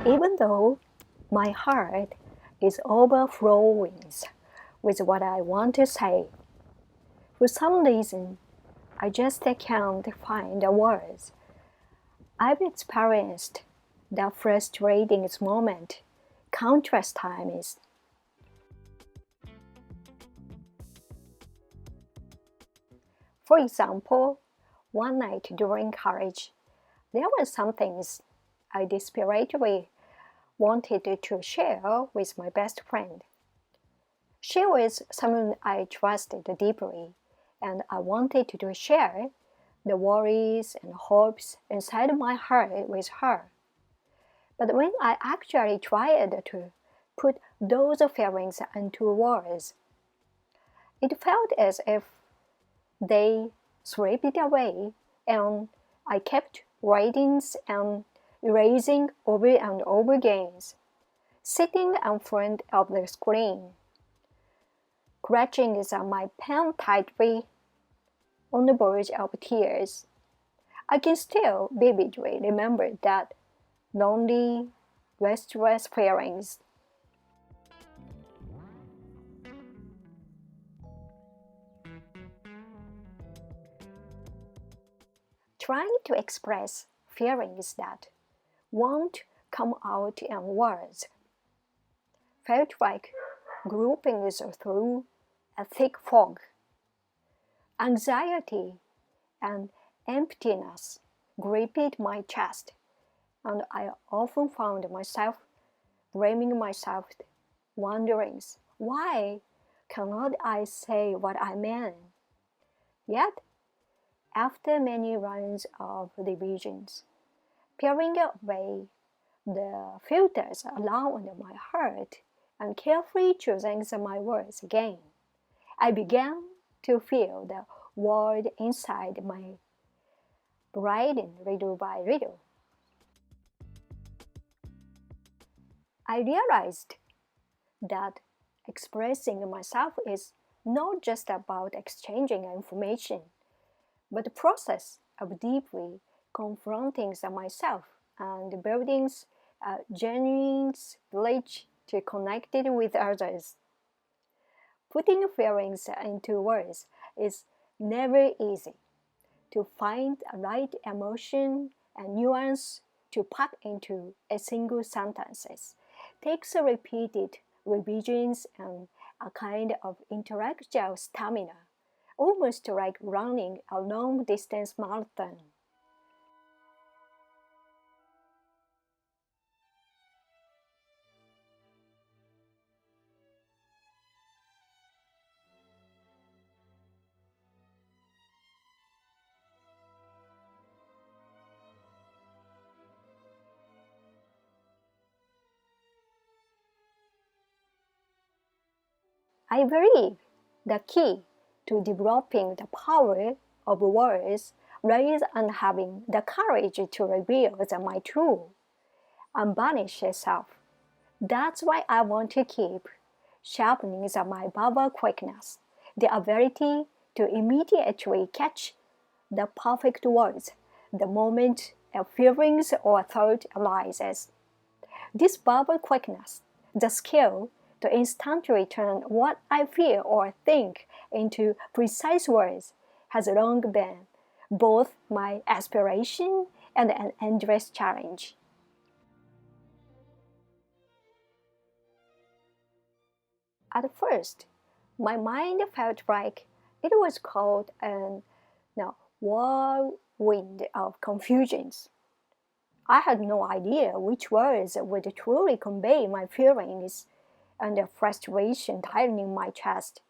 Even though my heart is overflowing with what I want to say, for some reason I just can't find the words. I've experienced that frustrating moment countless times. For example, one night during college, there were some things I desperately wanted to share with my best friend. She was someone I trusted deeply, and I wanted to share the worries and hopes inside my heart with her. But when I actually tried to put those feelings into words, it felt as if they slipped away, and I kept writing and erasing over and over again, sitting in front of the screen, clutching my pen tightly on the verge of tears. I can still vividly remember that lonely, restless feelings. Trying to express feelings that won't come out in words felt like groping through a thick fog. Anxiety and emptiness gripped my chest, and I often found myself blaming myself, wondering why cannot I say what I mean? Yet, after many rounds of revisions, peeling away the filters around my heart and carefully choosing my words again, I began to feel the world inside my brain little by little. I realized that expressing myself is not just about exchanging information, but the process of deeply confronting myself and building a genuine bridge to connect it with others. Putting feelings into words is never easy. To find a right emotion and nuance to pack into a single sentence takes repeated revisions and a kind of intellectual stamina, almost like running a long distance marathon. I believe the key to developing the power of words lies in having the courage to reveal my true, unvarnished self. That's why I want to keep sharpening my verbal quickness, the ability to immediately catch the perfect words the moment a feeling or thought arises. This verbal quickness, the skill to instantly turn what I feel or think into precise words, has long been both my aspiration and an endless challenge. At first, my mind felt like it was caught in a whirlwind of confusions. I had no idea which words would truly convey my feelings and the frustration tightening my chest.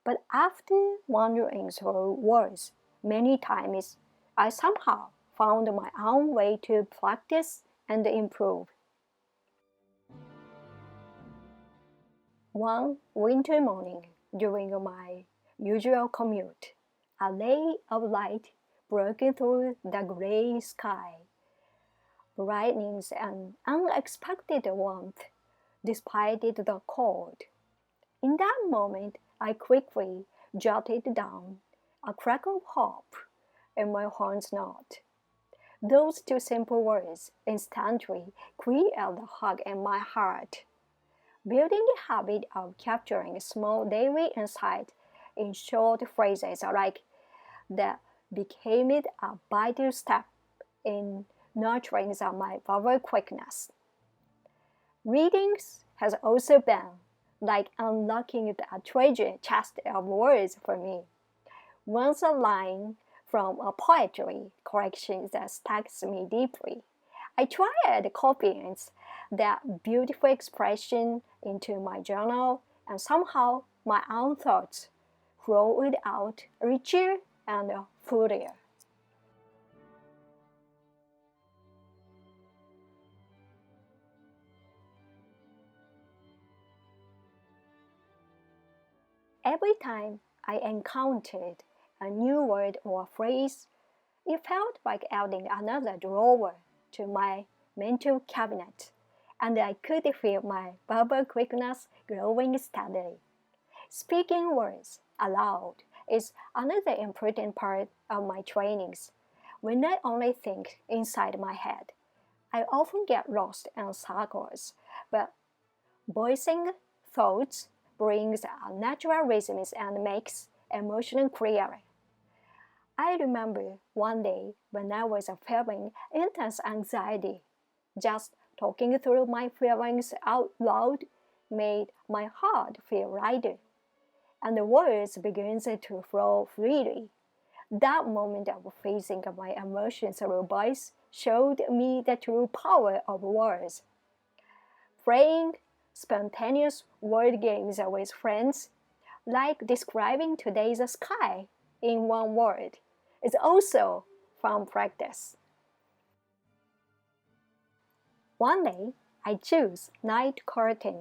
But after wandering through words many times, I somehow found my own way to practice and improve. One winter morning during my usual commute, a ray of light broke through the gray sky, brightening an unexpected warmth despite the cold. In that moment, I quickly jotted down a crack of hope in my horn's knot. Those two simple words instantly create a hug in my heart. Building the habit of capturing small daily insight in short phrases like that became it a vital step in nurturing my verbal quickness. Readings has also been like unlocking a treasure chest of words for me. Once a line from a poetry collection that strikes me deeply, I tried copying that beautiful expression into my journal, and somehow my own thoughts flowed out richer and fuller. Every time I encountered a new word or phrase, it felt like adding another drawer to my mental cabinet, and I could feel my verbal quickness growing steadily. Speaking words aloud is another important part of my trainings. When I only think inside my head, I often get lost in circles, but voicing thoughts brings a natural rhythm and makes emotion clearer. I remember one day when I was feeling intense anxiety. Just talking through my feelings out loud made my heart feel lighter, and the words began to flow freely. That moment of facing my emotions through voice showed me the true power of words. Playing spontaneous word games with friends, like describing today's sky in one word, is also fun practice. One day, I chose night curtain.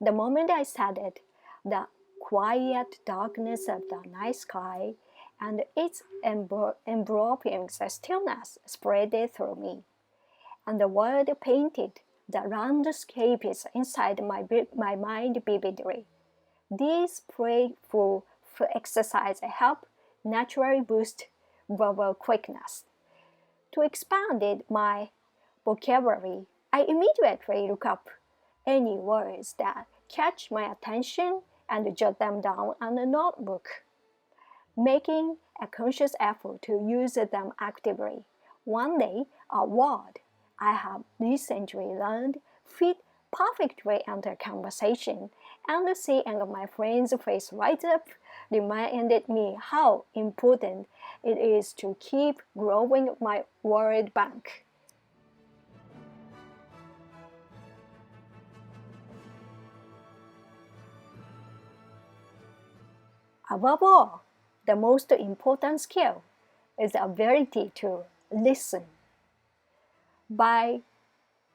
The moment I said it, the quiet darkness of the night sky and its enveloping stillness spread through me, and the word painted the landscapes inside my mind vividly. These playful exercises help naturally boost verbal quickness. To expand my vocabulary, I immediately look up any words that catch my attention and jot them down on a notebook, making a conscious effort to use them actively. One day, a word I have recently learned fit perfectly into a conversation, and seeing my friend's face light up reminded me how important it is to keep growing my word bank. Above all, the most important skill is the ability to listen. By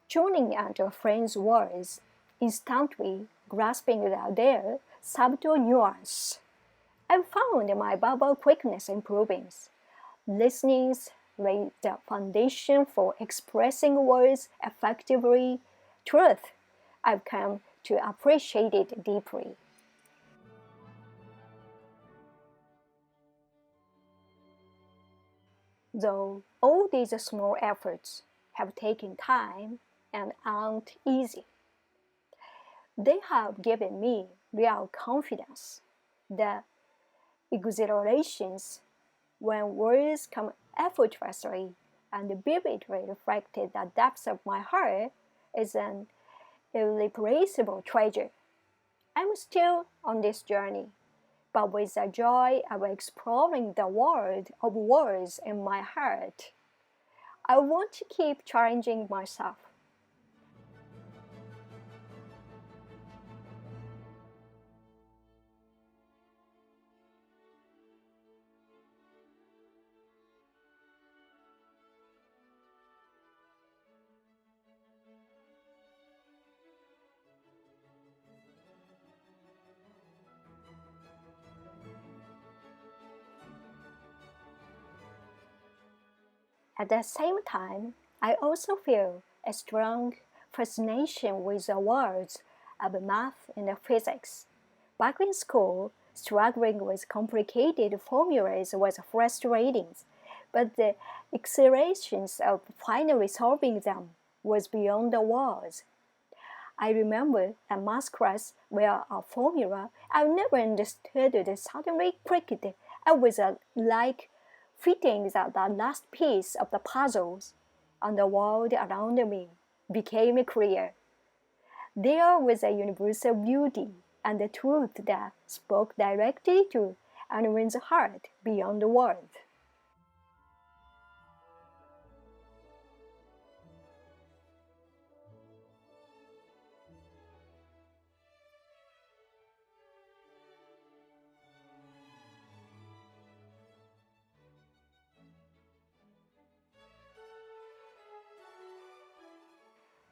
tuning into a friend's words, instantly grasping their subtle nuance, I've found my verbal quickness improving. Listening lays the foundation for expressing words effectively. Truth, I've come to appreciate it deeply. Though all these small efforts have taken time and aren't easy, they have given me real confidence. The exhilarations when words come effortlessly and vividly reflected the depths of my heart is an irreplaceable treasure. I'm still on this journey, but with the joy of exploring the world of words in my heart. I want to keep challenging myself. At the same time, I also feel a strong fascination with the worlds of math and physics. Back in school, struggling with complicated formulas was frustrating, but the exhilarations of finally solving them was beyond the words. I remember at math class where a formula I never understood suddenly clicked. I was like fitting the last piece of the puzzles, and the world around me became clear. There was a universal beauty and the truth that spoke directly to anyone's heart beyond the words.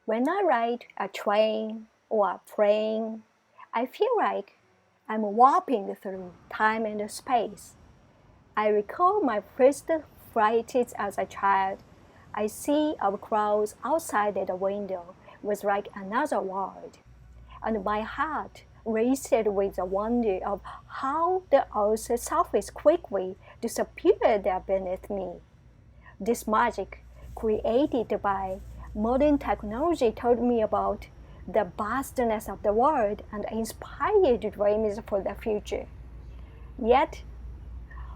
When I ride a train or a plane, I feel like I'm warping through time and space. I recall my first flight as a child. I see our crowds outside the window was like another world, and my heart raced with the wonder of how the earth's surface quickly disappeared beneath me. This magic, created by modern technology, told me about the vastness of the world and inspired dreams for the future. Yet,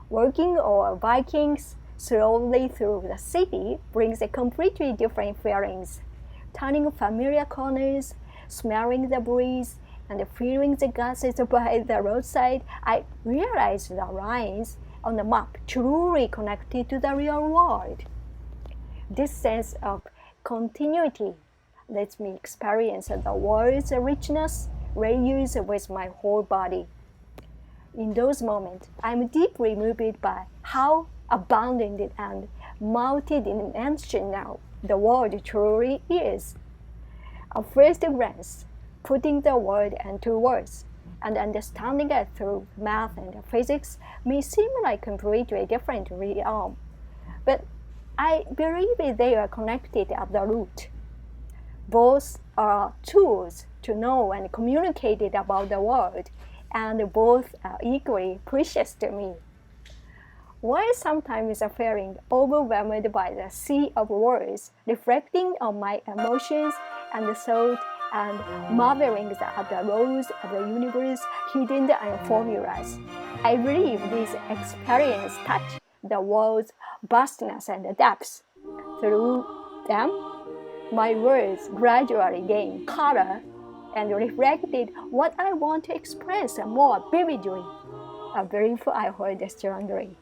walking or biking slowly through the city brings a completely different feelings. Turning familiar corners, smelling the breeze, and feeling the gases by the roadside, I realize the lines on the map truly connected to the real world. This sense of continuity lets me experience the world's richness reused with my whole body. In those moments, I'm deeply moved by how abundant and multidimensional the world truly is. At first glance, putting the world into words and understanding it through math and physics may seem like a completely different realm, but I believe they are connected at the root. Both are tools to know and communicate about the world, and both are equally precious to me. While sometimes feeling overwhelmed by the sea of words, reflecting on my emotions and thought, and marveling at the roles of the universe hidden in formulas, I believe these experiences touch the world's vastness and depths. Through them, my words gradually gain color and reflected what I want to express more vividly. I believe I heard strongly.